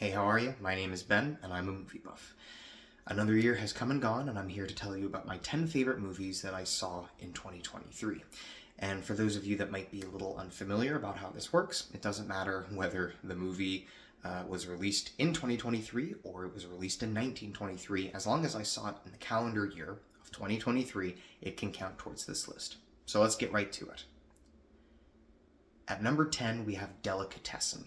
Hey, how are you? My name is Ben, and I'm a movie buff. Another year has come and gone, and I'm here to tell you about my 10 favorite movies that I saw in 2023. And for those of you that might be a little unfamiliar about how this works, it doesn't matter whether the movie was released in 2023 or it was released in 1923. As long as I saw it in the calendar year of 2023, it can count towards this list. So let's get right to it. At number 10, we have Delicatessen.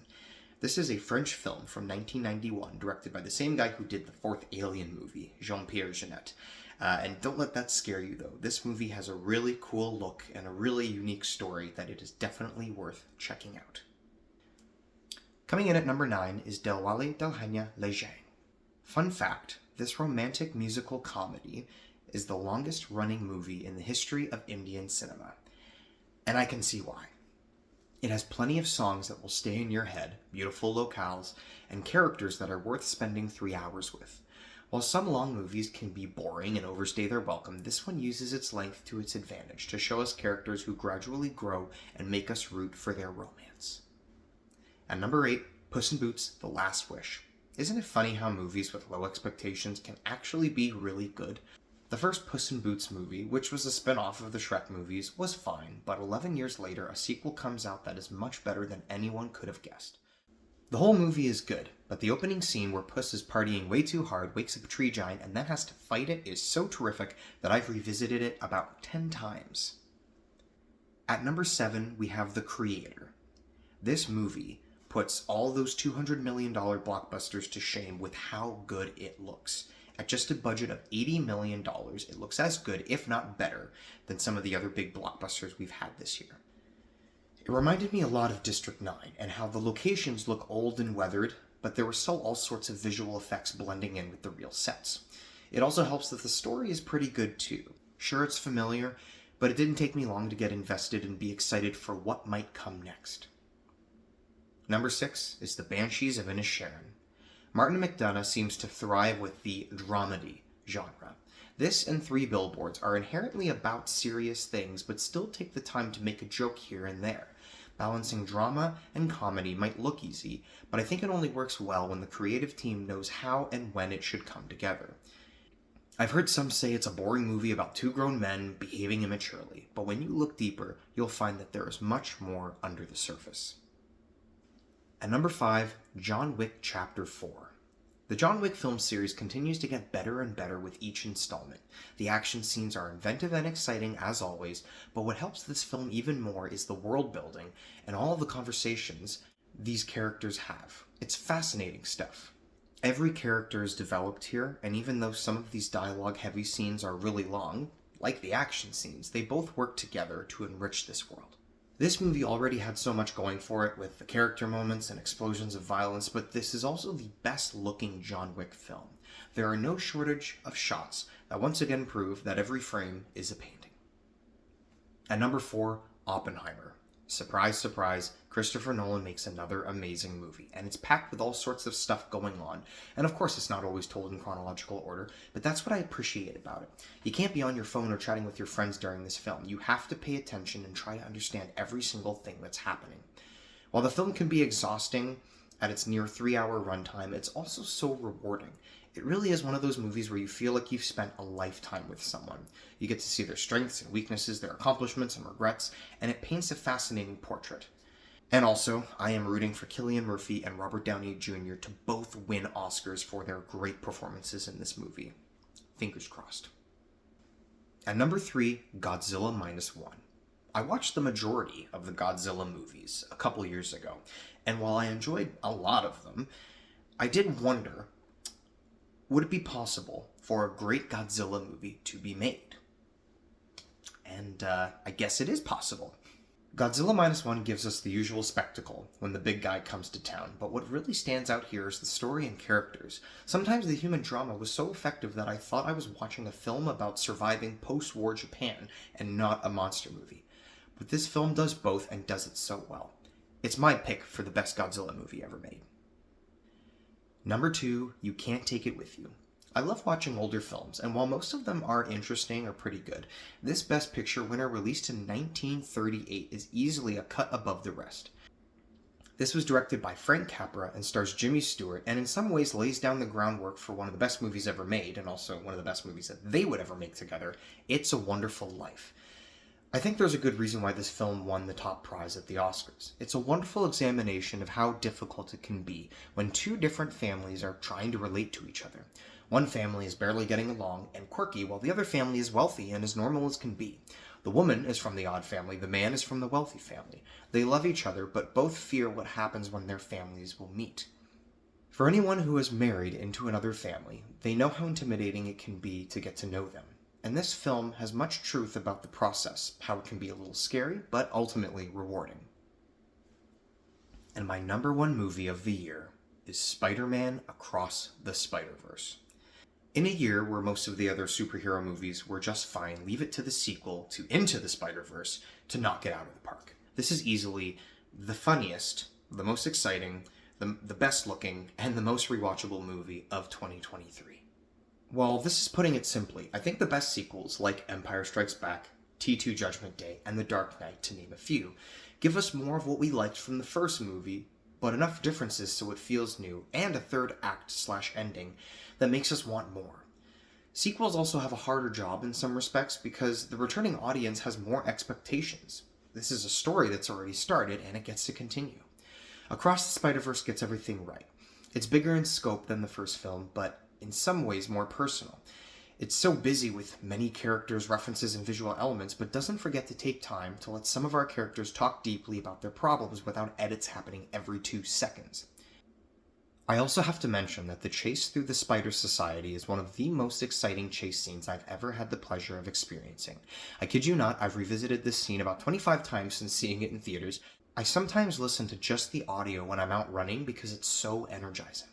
This is a French film from 1991, directed by the same guy who did the fourth Alien movie, Jean-Pierre Jeunet. And don't let that scare you, though. This movie has a really cool look and a really unique story that it is definitely worth checking out. Coming in at number 9 is Del Valle del Hanya Lejang. Fun fact, this romantic musical comedy is the longest running movie in the history of Indian cinema. And I can see why. It has plenty of songs that will stay in your head, beautiful locales, and characters that are worth spending 3 hours with. While some long movies can be boring and overstay their welcome, this one uses its length to its advantage to show us characters who gradually grow and make us root for their romance. At number 8, Puss in Boots: The Last Wish. Isn't it funny how movies with low expectations can actually be really good? The first Puss in Boots movie, which was a spin-off of the Shrek movies, was fine, but 11 years later, a sequel comes out that is much better than anyone could have guessed. The whole movie is good, but the opening scene where Puss is partying way too hard, wakes up a tree giant, and then has to fight it is so terrific that I've revisited it about 10 times. At number 7, we have The Creator. This movie puts all those $200 million blockbusters to shame with how good it looks. At just a budget of $80 million, it looks as good, if not better, than some of the other big blockbusters we've had this year. It reminded me a lot of District 9, and how the locations look old and weathered, but there were still all sorts of visual effects blending in with the real sets. It also helps that the story is pretty good too. Sure, it's familiar, but it didn't take me long to get invested and be excited for what might come next. Number 6 is The Banshees of Inisherin. Martin McDonagh seems to thrive with the dramedy genre. This and Three Billboards are inherently about serious things, but still take the time to make a joke here and there. Balancing drama and comedy might look easy, but I think it only works well when the creative team knows how and when it should come together. I've heard some say it's a boring movie about two grown men behaving immaturely, but when you look deeper, you'll find that there is much more under the surface. At number 5, John Wick Chapter 4. The John Wick film series continues to get better and better with each installment. The action scenes are inventive and exciting as always, but what helps this film even more is the world building and all the conversations these characters have. It's fascinating stuff. Every character is developed here, and even though some of these dialogue-heavy scenes are really long, like the action scenes, they both work together to enrich this world. This movie already had so much going for it with the character moments and explosions of violence, but this is also the best looking John Wick film. There are no shortage of shots that once again prove that every frame is a painting. At number 4, Oppenheimer. Surprise, surprise, Christopher Nolan makes another amazing movie, and it's packed with all sorts of stuff going on. And of course it's not always told in chronological order, but that's what I appreciate about it. You can't be on your phone or chatting with your friends during this film. You have to pay attention and try to understand every single thing that's happening. While the film can be exhausting at its near 3-hour runtime, it's also so rewarding. It really is one of those movies where you feel like you've spent a lifetime with someone. You get to see their strengths and weaknesses, their accomplishments and regrets, and it paints a fascinating portrait. And also, I am rooting for Cillian Murphy and Robert Downey Jr. to both win Oscars for their great performances in this movie. Fingers crossed. At number 3, Godzilla Minus One. I watched the majority of the Godzilla movies a couple years ago, and while I enjoyed a lot of them, I did wonder, would it be possible for a great Godzilla movie to be made? And I guess it is possible. Godzilla Minus One gives us the usual spectacle when the big guy comes to town, but what really stands out here is the story and characters. Sometimes the human drama was so effective that I thought I was watching a film about surviving post-war Japan and not a monster movie. But this film does both and does it so well. It's my pick for the best Godzilla movie ever made. Number 2, You Can't Take It With You. I love watching older films, and while most of them are interesting or pretty good, this Best Picture winner released in 1938 is easily a cut above the rest. This was directed by Frank Capra and stars Jimmy Stewart, and in some ways lays down the groundwork for one of the best movies ever made, and also one of the best movies that they would ever make together, It's a Wonderful Life. I think there's a good reason why this film won the top prize at the Oscars. It's a wonderful examination of how difficult it can be when two different families are trying to relate to each other. One family is barely getting along and quirky, while the other family is wealthy and as normal as can be. The woman is from the odd family, the man is from the wealthy family. They love each other, but both fear what happens when their families will meet. For anyone who has married into another family, they know how intimidating it can be to get to know them. And this film has much truth about the process, how it can be a little scary, but ultimately rewarding. And my number one movie of the year is Spider-Man Across the Spider-Verse. In a year where most of the other superhero movies were just fine, leave it to the sequel to Into the Spider-Verse to knock it out of the park. This is easily the funniest, the most exciting, the best looking, and the most rewatchable movie of 2023. Well, this is putting it simply. I think the best sequels, like Empire Strikes Back, T2 Judgment Day, and The Dark Knight, to name a few, give us more of what we liked from the first movie, but enough differences so it feels new, and a third act/ending that makes us want more. Sequels also have a harder job in some respects because the returning audience has more expectations. This is a story that's already started, and it gets to continue. Across the Spider-Verse gets everything right. It's bigger in scope than the first film, but in some ways more personal. It's so busy with many characters, references, and visual elements, but doesn't forget to take time to let some of our characters talk deeply about their problems without edits happening every 2 seconds. I also have to mention that the chase through the Spider Society is one of the most exciting chase scenes I've ever had the pleasure of experiencing. I kid you not, I've revisited this scene about 25 times since seeing it in theaters. I sometimes listen to just the audio when I'm out running because it's so energizing.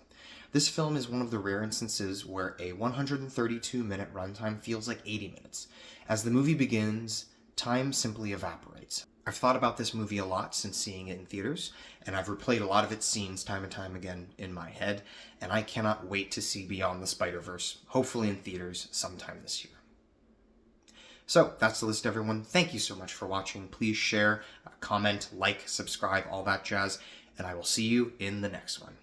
This film is one of the rare instances where a 132-minute runtime feels like 80 minutes. As the movie begins, time simply evaporates. I've thought about this movie a lot since seeing it in theaters, and I've replayed a lot of its scenes time and time again in my head, and I cannot wait to see Beyond the Spider-Verse, hopefully in theaters sometime this year. So, that's the list, everyone. Thank you so much for watching. Please share, comment, like, subscribe, all that jazz, and I will see you in the next one.